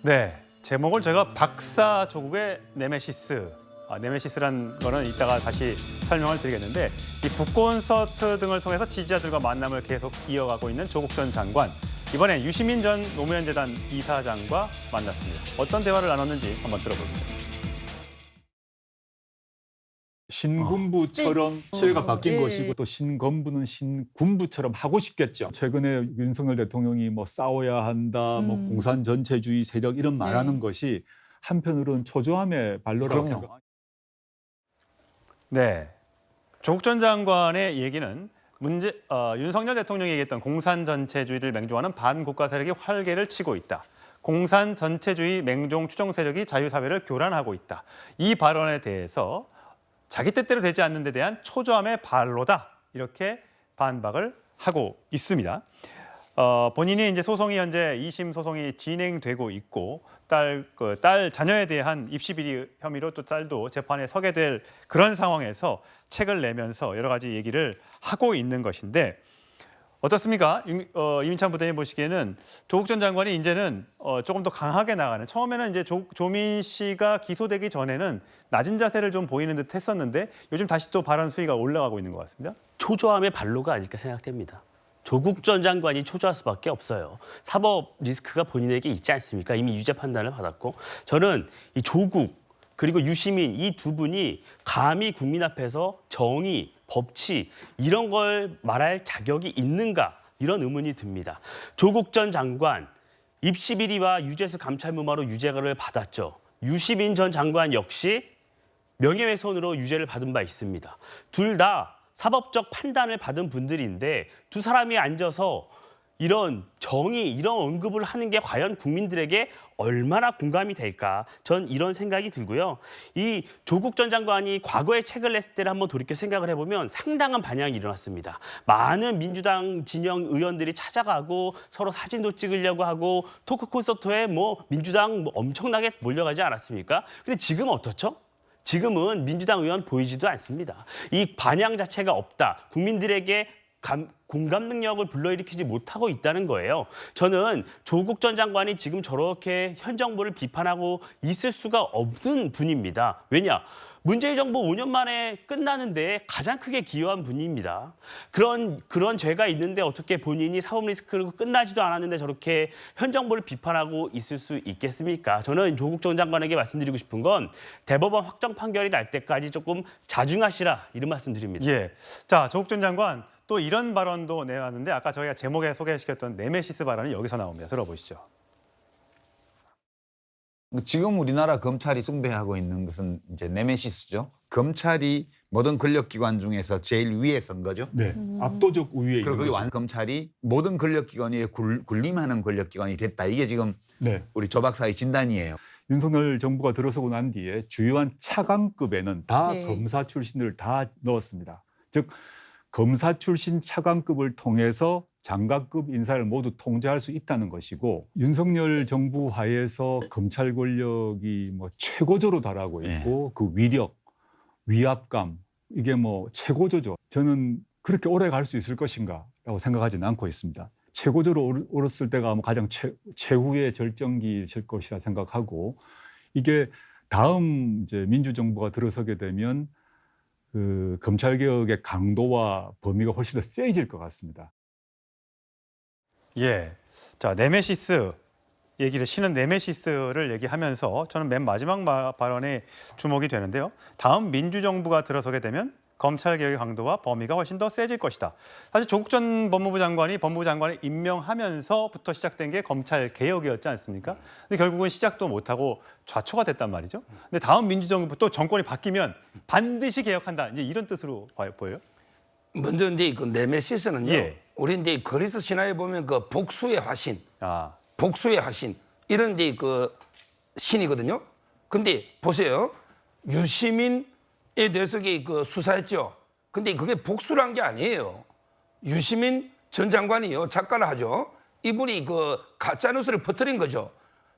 네, 제목을 제가 박사 조국의 네메시스, 네메시스란 거는 이따가 다시 설명을 드리겠는데 이 북콘서트 등을 통해서 지지자들과 만남을 계속 이어가고 있는 조국 전 장관. 이번에 유시민 전 노무현재단 이사장과 만났습니다. 어떤 대화를 나눴는지 한번 들어보시죠. 신군부처럼 시대가 바뀐 것이고 또 신건부는 신군부처럼 하고 싶겠죠. 최근에 윤석열 대통령이 뭐 싸워야 한다, 뭐 공산 전체주의 세력 이런 말하는 것이 한편으로는 초조함의 발로라고 생각합니다. 네, 조국 전 장관의 얘기는 윤석열 대통령이 얘기했던 공산 전체주의를 맹종하는 반국가 세력이 활개를 치고 있다. 공산 전체주의 맹종 추종 세력이 자유사회를 교란하고 있다. 이 발언에 대해서 자기 뜻대로 되지 않는 데 대한 초조함의 발로다. 이렇게 반박을 하고 있습니다. 본인이 이제 소송이 현재 2심 소송이 진행되고 있고 딸 자녀에 대한 입시 비리 혐의로 또 딸도 재판에 서게 될 그런 상황에서 책을 내면서 여러 가지 얘기를 하고 있는 것인데 어떻습니까? 이민찬 부대님 보시기에는 조국 전 장관이 이제는 조금 더 강하게 나가는, 처음에는 이제 조민 씨가 기소되기 전에는 낮은 자세를 좀 보이는 듯 했었는데 요즘 다시 또 발언 수위가 올라가고 있는 것 같습니다. 초조함의 발로가 아닐까 생각됩니다. 조국 전 장관이 초조할 수밖에 없어요. 사법 리스크가 본인에게 있지 않습니까? 이미 유죄 판단을 받았고, 저는 이 조국 그리고 유시민 이 두 분이 감히 국민 앞에서 정의, 법치 이런 걸 말할 자격이 있는가, 이런 의문이 듭니다. 조국 전 장관 입시 비리와 유재수 감찰 무마로 유죄를 받았죠. 유시민 전 장관 역시 명예훼손으로 유죄를 받은 바 있습니다. 둘 다 사법적 판단을 받은 분들인데 두 사람이 앉아서 이런 정의, 이런 언급을 하는 게 과연 국민들에게 얼마나 공감이 될까? 전 이런 생각이 들고요. 이 조국 전 장관이 과거에 책을 냈을 때를 한번 돌이켜 생각을 해보면 상당한 반향이 일어났습니다. 많은 민주당 진영 의원들이 찾아가고 서로 사진도 찍으려고 하고 토크 콘서트에 뭐 민주당 엄청나게 몰려가지 않았습니까? 근데 지금 어떻죠? 지금은 민주당 의원 보이지도 않습니다. 이 반향 자체가 없다. 국민들에게 공감 능력을 불러일으키지 못하고 있다는 거예요. 저는 조국 전 장관이 지금 저렇게 현 정부를 비판하고 있을 수가 없는 분입니다. 왜냐? 문재인 정부 5년 만에 끝나는데 가장 크게 기여한 분입니다. 그런 죄가 있는데 어떻게 본인이 사법 리스크를 끝나지도 않았는데 저렇게 현 정부를 비판하고 있을 수 있겠습니까? 저는 조국 전 장관에게 말씀드리고 싶은 건 대법원 확정 판결이 날 때까지 조금 자중하시라, 이런 말씀 드립니다. 예, 자, 조국 전 장관 또 이런 발언도 내왔는데 아까 저희가 제목에 소개시켰던 네메시스 발언이 여기서 나옵니다. 들어보시죠. 지금 우리나라 검찰이 숭배하고 있는 것은 이제 네메시스죠. 검찰이 모든 권력기관 중에서 제일 위에 선 거죠. 네, 압도적 우위에 있는 그리고 것이죠. 검찰이 모든 권력기관 위에 군림하는 권력기관이 됐다. 이게 지금 네. 우리 조 박사의 진단이에요. 윤석열 정부가 들어서고 난 뒤에 주요한 차관급에는 다 네. 검사 출신을 다 넣었습니다. 즉 검사 출신 차관급을 통해서 장관급 인사를 모두 통제할 수 있다는 것이고, 윤석열 정부 하에서 검찰 권력이 뭐 최고조로 달하고 있고 그 위력, 위압감 이게 뭐 최고조죠. 저는 그렇게 오래 갈 수 있을 것인가라고 생각하지는 않고 있습니다. 최고조로 오랐을 때가 아마 가장 최후의 절정기일 것이라 생각하고, 이게 다음 이제 민주정부가 들어서게 되면 그 검찰개혁의 강도와 범위가 훨씬 더 세질 것 같습니다. 예, 자, 네메시스 얘기를, 신은 네메시스를 얘기하면서 저는 맨 마지막 발언에 주목이 되는데요. 다음 민주정부가 들어서게 되면 검찰개혁의 강도와 범위가 훨씬 더 세질 것이다. 사실 조국 전 법무부 장관이 법무부 장관을 임명하면서부터 시작된 게 검찰개혁이었지 않습니까? 근데 결국은 시작도 못하고 좌초가 됐단 말이죠. 근데 다음 민주정부 또 정권이 바뀌면 반드시 개혁한다. 이제 이런 뜻으로 보여요? 먼저 이제 그 네메시스는요. 예. 우리 이제 그리스 신화에 보면 그 복수의 화신, 복수의 화신 이런 이제 그 신이거든요. 근데 보세요, 유시민에 대해서 그 수사했죠. 근데 그게 복수란 게 아니에요. 유시민 전 장관이요, 작가를 하죠. 이분이 그 가짜 뉴스를 퍼뜨린 거죠.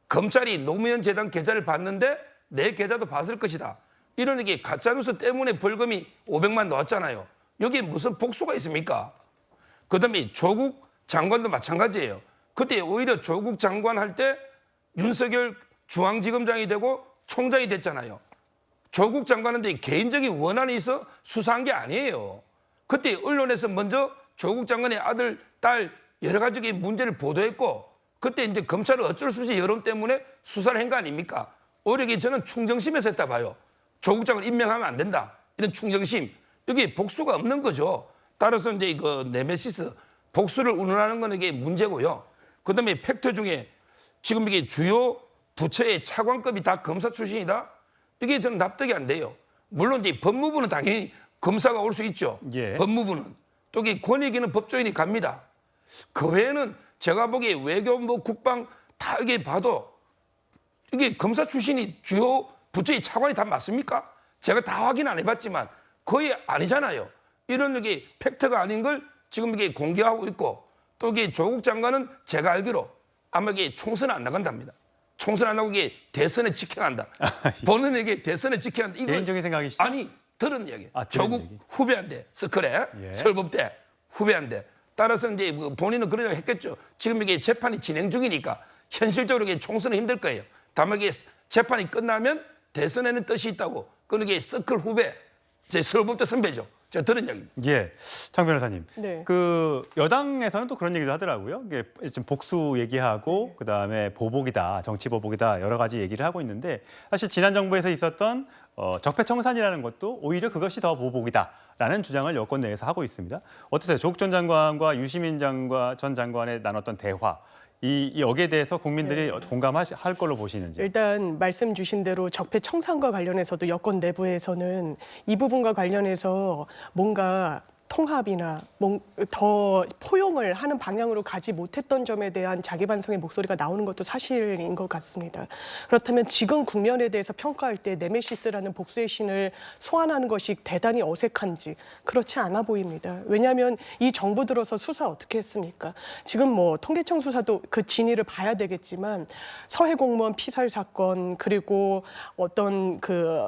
검찰이 노무현 재단 계좌를 봤는데 내 계좌도 봤을 것이다. 이런 게 가짜 뉴스 때문에 벌금이 500만 나왔잖아요. 여기에 무슨 복수가 있습니까? 그다음에 조국 장관도 마찬가지예요. 그때 오히려 조국 장관 할 때 윤석열 중앙지검장이 되고 총장이 됐잖아요. 조국 장관한테 개인적인 원한이 있어 수사한 게 아니에요. 그때 언론에서 먼저 조국 장관의 아들, 딸 여러 가지 문제를 보도했고 그때 이제 검찰은 어쩔 수 없이 여론 때문에 수사를 한 거 아닙니까? 오히려 저는 충정심에서 했다 봐요. 조국 장관 임명하면 안 된다. 이런 충정심. 여기 복수가 없는 거죠. 따라서 이제 그 네메시스 복수를 운운하는 건 이게 문제고요. 그다음에 팩트 중에 지금 이게 주요 부처의 차관급이 다 검사 출신이다. 이게 저는 납득이 안 돼요. 물론 이제 법무부는 당연히 검사가 올 수 있죠. 예. 법무부는 또 이게 권익위는 법조인이 갑니다. 그 외에는 제가 보기에 외교부, 국방 다 이게 봐도 이게 검사 출신이 주요 부처의 차관이 다 맞습니까? 제가 다 확인 안 해봤지만 거의 아니잖아요. 이런 게 팩트가 아닌 걸 지금 이게 공개하고 있고 또 이게 조국 장관은 제가 알기로 아마 이게 총선 안 나간답니다. 총선 안 나고 이게 대선에 직행한다. 본인에게 대선에 직행한다. 이거 개인적인 생각이시죠? 아니 들은 얘기. 들은 조국 얘기. 후배한테 스크래 예. 설법대 후배한테 따라서 이제 본인은 그러려고 했겠죠. 지금 이게 재판이 진행 중이니까 현실적으로 이게 총선은 힘들 거예요. 다만 이게 재판이 끝나면 대선에는 뜻이 있다고. 그건 이게 서클 후배 제 설법대 선배죠. 제가 들은 얘기입니다. 예, 장 변호사님. 네. 그 여당에서는 또 그런 얘기도 하더라고요. 이게 지금 복수 얘기하고 그다음에 보복이다, 정치 보복이다 여러 가지 얘기를 하고 있는데 사실 지난 정부에서 있었던 적폐청산이라는 것도 오히려 그것이 더 보복이다라는 주장을 여권 내에서 하고 있습니다. 어떠세요? 조국 전 장관과 유시민 전 장관의 나눴던 대화. 이 여기에 대해서 국민들이 공감할 걸로 보시는지. 일단 말씀 주신 대로 적폐청산과 관련해서도 여권 내부에서는 이 부분과 관련해서 뭔가 통합이나 더 포용을 하는 방향으로 가지 못했던 점에 대한 자기 반성의 목소리가 나오는 것도 사실인 것 같습니다. 그렇다면 지금 국면에 대해서 평가할 때 네메시스라는 복수의 신을 소환하는 것이 대단히 어색한지 그렇지 않아 보입니다. 왜냐하면 이 정부 들어서 수사 어떻게 했습니까? 지금 뭐 통계청 수사도 그 진위를 봐야 되겠지만 서해 공무원 피살 사건 그리고 어떤 그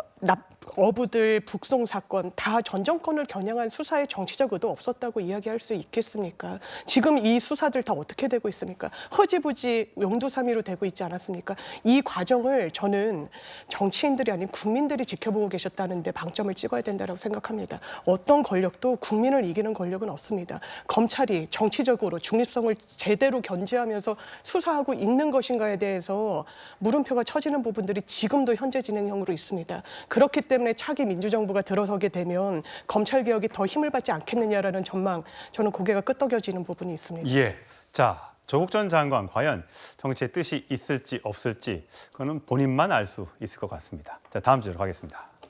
어부들 북송 사건 다 전 정권을 겨냥한 수사에 정치적 의도 없었다고 이야기할 수 있겠습니까? 지금 이 수사들 다 어떻게 되고 있습니까? 허지부지 용두사미로 되고 있지 않았습니까? 이 과정을 저는 정치인들이 아닌 국민들이 지켜보고 계셨다는데 방점을 찍어야 된다고 생각합니다. 어떤 권력도 국민을 이기는 권력은 없습니다. 검찰이 정치적으로 중립성을 제대로 견지하면서 수사하고 있는 것인가에 대해서 물음표가 쳐지는 부분들이 지금도 현재 진행형으로 있습니다. 그렇기 때문에 차기 민주정부가 들어서게 되면 검찰개혁이 더 힘을 받지 않겠느냐라는 전망, 저는 고개가 끄덕여지는 부분이 있습니다. 예. 자, 조국 전 장관 과연 정치의 뜻이 있을지 없을지 그거는 본인만 알 수 있을 것 같습니다. 자, 다음 주제로 가겠습니다.